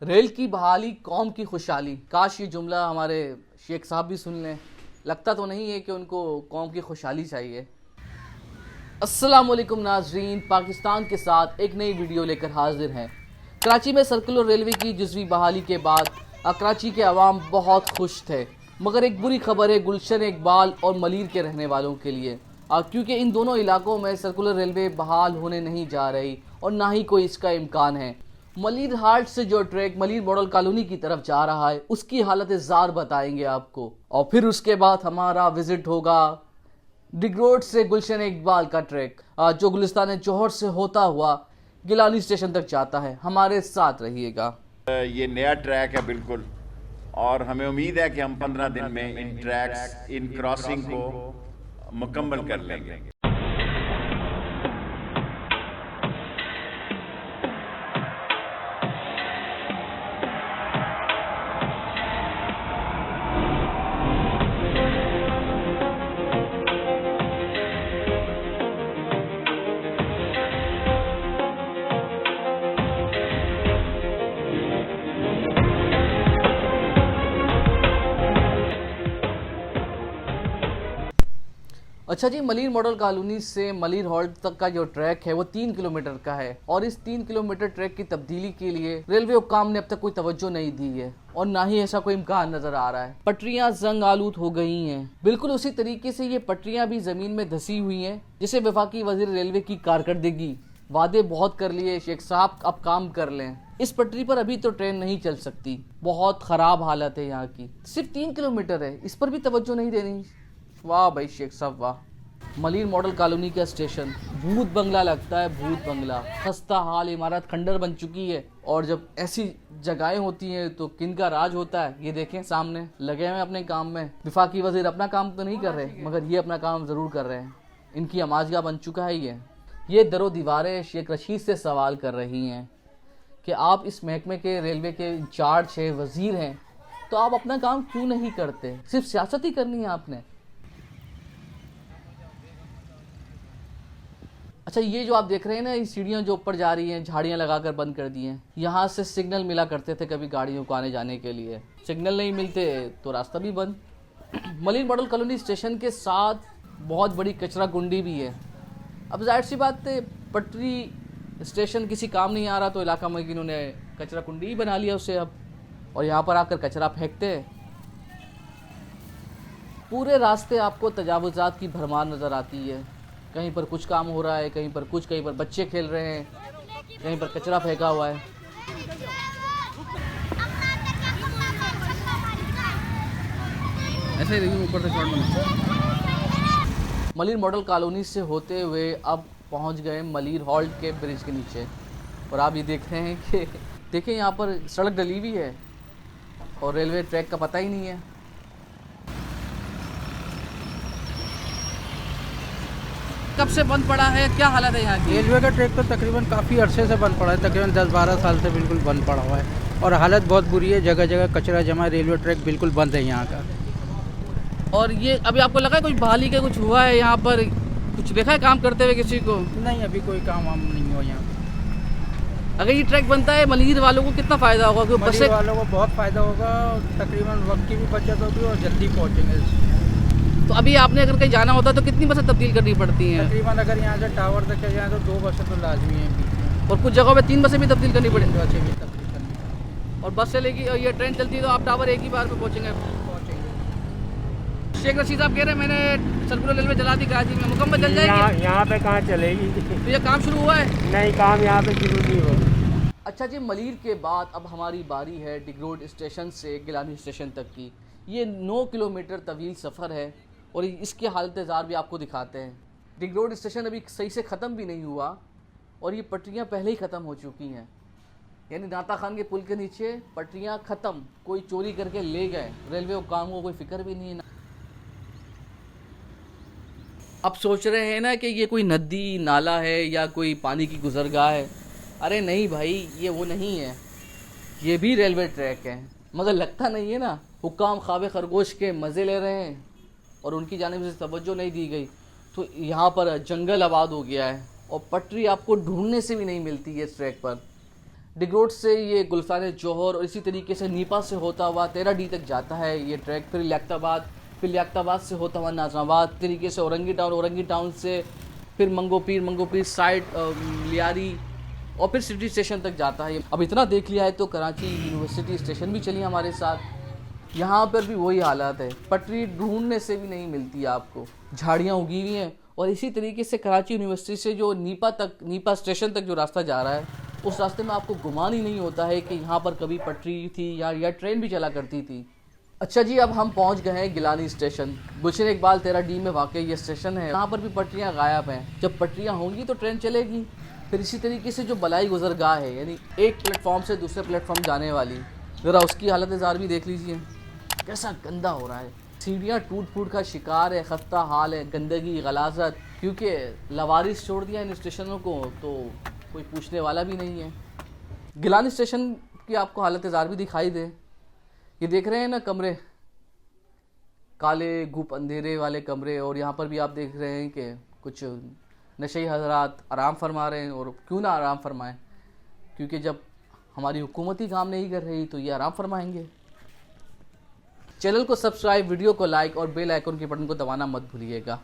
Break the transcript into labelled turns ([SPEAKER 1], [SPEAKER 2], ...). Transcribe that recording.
[SPEAKER 1] Rail की बहाली कौम की खुशहाली। काश ये जुमला हमारे शेख साहब भी सुन लें। लगता तो नहीं है कि उनको कौम की खुशहाली चाहिए। अस्सलाम वालेकुम नाजरीन, पाकिस्तान के साथ एक नई वीडियो लेकर हाजिर हैं। कराची में सर्कुलर रेलवे की जुज़वी बहाली के बाद कराची के अवाम बहुत खुश थे, मगर एक बुरी खबर है गुलशन इकबाल और मलीर के रहने वालों के लिए, क्योंकि इन दोनों इलाकों में सर्कुलर रेलवे बहाल होने नहीं जा रही और ना ही कोई इसका इम्कान है। मलीर हाट से जो ट्रैक मलीर मॉडल कॉलोनी की तरफ जा रहा है उसकी हालत ज़ार बताएंगे आपको, और फिर उसके बाद हमारा विजिट होगा डिग रोड से गुलशन इकबाल का ट्रैक जो गुलिस्तान जौहर से होता हुआ गिलानी स्टेशन तक जाता है। हमारे साथ रहिएगा।
[SPEAKER 2] ये नया ट्रैक है बिल्कुल, और हमें उम्मीद है कि हम 15 दिन में इन ट्रैक्स, इन क्रॉसिंग को मुकम्मल कर लेंगे।
[SPEAKER 1] अच्छा जी, मलीर मॉडल कॉलोनी से मलीर हॉल्ट तक का जो ट्रैक है वो 3 किलोमीटर का है, और इस 3 किलोमीटर ट्रैक की तब्दीली के लिए रेलवे हुक्काम ने अब तक कोई तवज्जो नहीं दी है और ना ही ऐसा कोई इम्कान नजर आ रहा है। पटरियां जंग आलूद हो गई हैं। बिल्कुल उसी तरीके से ये पटरियां भी जमीन में धसी हुई हैं, जिसे वफाकी वजीर रेलवे की कारकर्दगी वादे बहुत कर लिए, शेख साहब अब काम कर लें। इस पटरी पर अभी तो ट्रेन नहीं चल सकती, बहुत खराब हालत है यहाँ की। सिर्फ 3 किलोमीटर है, इस पर भी तवज्जो नहीं देनी। वाह भाई शेख साहब वाह। मलीर मॉडल कॉलोनी का स्टेशन भूत बंगला लगता है, भूत बंगला। खस्ता हाल इमारत खंडर बन चुकी है, और जब ऐसी जगहें होती हैं तो किन का राज होता है। ये देखें सामने लगे हुए अपने काम में। विफाकी वजीर अपना काम तो नहीं कर रहे, मगर ये अपना काम ज़रूर कर रहे हैं। इनकी अमाजगा बन चुका है ये दरो दीवारें शेख रशीद से सवाल कर रही हैं कि आप इस महकमे के रेलवे के इंचार्ज हैं, वजीर हैं, तो आप अपना काम क्यों नहीं करते? सिर्फ सियासत ही करनी है आपने। अच्छा, ये जो आप देख रहे हैं ना, ये सीढ़ियाँ जो ऊपर जा रही हैं, झाड़ियाँ लगाकर बंद कर दी हैं। यहाँ से सिग्नल मिला करते थे कभी गाड़ियों को आने जाने के लिए, सिग्नल नहीं मिलते तो रास्ता भी बंद। मलीर मॉडल कॉलोनी स्टेशन के साथ बहुत बड़ी कचरा कुंडी भी है। अब जाहिर सी बात है, पटरी स्टेशन किसी काम नहीं आ रहा तो इलाका में इन्होंने कचरा कुंडी ही बना लिया उसे अब, और यहाँ पर आकर कचरा फेंकते हैं। पूरे रास्ते आपको तजावुज़ात की भरमार नज़र आती है। कहीं पर कुछ काम हो रहा है, कहीं पर कुछ, कहीं पर बच्चे खेल रहे हैं, कहीं पर कचरा फेंका हुआ है। ऐसे ही ऊपर से मलीर मॉडल कॉलोनी से होते हुए अब पहुंच गए मलीर हॉल्ट के ब्रिज के नीचे, और आप ये देख रहे हैं कि देखें यहाँ पर सड़क डली हुई है और रेलवे ट्रैक का पता ही नहीं है। कब से बंद पड़ा है, क्या हालत है यहाँ की?
[SPEAKER 3] रेलवे का ट्रैक तो तकरीबन काफ़ी अरसे से बंद पड़ा है, तकरीबन 10-12 साल से बिल्कुल बंद पड़ा हुआ है, और हालत बहुत बुरी है। जगह जगह कचरा जमा, रेलवे ट्रैक बिल्कुल बंद है यहाँ का।
[SPEAKER 1] और ये अभी आपको लगा है कुछ बहाली का कुछ हुआ है यहाँ पर? कुछ देखा है काम करते हुए किसी को?
[SPEAKER 3] नहीं, अभी कोई काम वाम नहीं हुआ यहाँ।
[SPEAKER 1] अगर ये ट्रैक बनता है मलीर वालों को कितना फ़ायदा होगा? क्योंकि
[SPEAKER 3] मलीर वालों को बहुत फ़ायदा होगा, तकरीबन वक्त की भी बचत होगी और जल्दी पहुँचेंगे।
[SPEAKER 1] तो अभी आपने अगर कहीं जाना होता है तो कितनी बसें तब्दील करनी पड़ती हैं?
[SPEAKER 3] तकरीबन अगर यहाँ से टावर तक चले जाए तो 2 बसें तो लाजमी हैं बीच में,
[SPEAKER 1] और कुछ जगहों पे 3 बसें भी तब्दील करनी पड़ेंगी।
[SPEAKER 3] बसें भी तब्दील करनी
[SPEAKER 1] और बस चलेगी और ये ट्रेन चलती है तो आप टावर एक ही बार में पहुँचेंगे। शेख रशीद साहब कह रहे हैं मैंने सर्कुलर रेलवे चला दी कराची में, मुकम्मल चल जाएगी।
[SPEAKER 4] यहाँ पे कहाँ चलेगी?
[SPEAKER 1] तो ये काम शुरू हुआ है?
[SPEAKER 4] नहीं, काम यहाँ पे शुरू नहीं हुआ।
[SPEAKER 1] अच्छा जी, मलीर के बाद अब हमारी बारी है डिग रोड स्टेशन से गिलानी स्टेशन तक की। ये 9 किलोमीटर तवील सफ़र है और इसके हालत ज़ार भी आपको दिखाते हैं। डिग रोड स्टेशन अभी सही से ख़त्म भी नहीं हुआ और ये पटरियाँ पहले ही ख़त्म हो चुकी हैं, यानी नाता खान के पुल के नीचे पटरियाँ ख़त्म, कोई चोरी करके ले गए, रेलवे हुक्काम को कोई फिक्र भी नहीं है। अब सोच रहे हैं ना कि ये कोई नदी नाला है या कोई पानी की गुजरगाह है। अरे नहीं भाई, ये वो नहीं है, ये भी रेलवे ट्रैक है, मगर लगता नहीं है ना। हुक्काम ख्वाब खरगोश के मज़े ले रहे हैं और उनकी जानिब से तवज्जो नहीं दी गई, तो यहाँ पर जंगल आबाद हो गया है और पटरी आपको ढूंढने से भी नहीं मिलती है इस ट्रैक पर। डिग्रोड से ये गुलफान जौहर और इसी तरीके से नीपा से होता हुआ 13D तक जाता है ये ट्रैक। फिर लियाकताबाद से होता हुआ नाजराबाद तरीके से औरंगी टाउन से फिर मंगो पीर साइड लियारी और फिर सिटी स्टेशन तक जाता है। अब इतना देख लिया है तो कराची यूनिवर्सिटी स्टेशन भी चलिए हमारे साथ। यहाँ पर भी वही हालात है, पटरी ढूंढने से भी नहीं मिलती आपको, झाड़ियाँ उगी हुई हैं। और इसी तरीके से कराची यूनिवर्सिटी से जो नीपा स्टेशन तक जो रास्ता जा रहा है, उस रास्ते में आपको गुमान ही नहीं होता है कि यहाँ पर कभी पटरी थी या ट्रेन भी चला करती थी। अच्छा जी, अब हम पहुँच गए हैं गिलानी स्टेशन। गुलशन इकबाल 13D में वाकई ये स्टेशन है। यहाँ पर भी पटरियाँ गायब हैं। जब पटरियाँ होंगी तो ट्रेन चलेगी। फिर इसी तरीके से जो बलाई गुजरगाह है, यानी एक प्लेटफॉर्म से दूसरे प्लेटफॉर्म जाने वाली, ज़रा उसकी हालत ज़ार भी देख लीजिए, कैसा गंदा हो रहा है। सीढ़ियाँ टूट फूट का शिकार है, खस्ता हाल है, गंदगी गलाजत, क्योंकि लवारिस छोड़ दिया इन स्टेशनों को तो कोई पूछने वाला भी नहीं है। गिलानी स्टेशन की आपको हालत ज़ार भी दिखाई दे। ये देख रहे हैं ना कमरे, काले घुप अंधेरे वाले कमरे, और यहाँ पर भी आप देख रहे हैं कि कुछ नशे हजरात आराम फरमा रहे हैं। और क्यों ना आराम फरमाएं, क्योंकि जब हमारी हुकूमत ही काम नहीं कर रही तो ये आराम फरमाएंगे। चैनल को सब्सक्राइब, वीडियो को लाइक और बेल आइकन के बटन को दबाना मत भूलिएगा।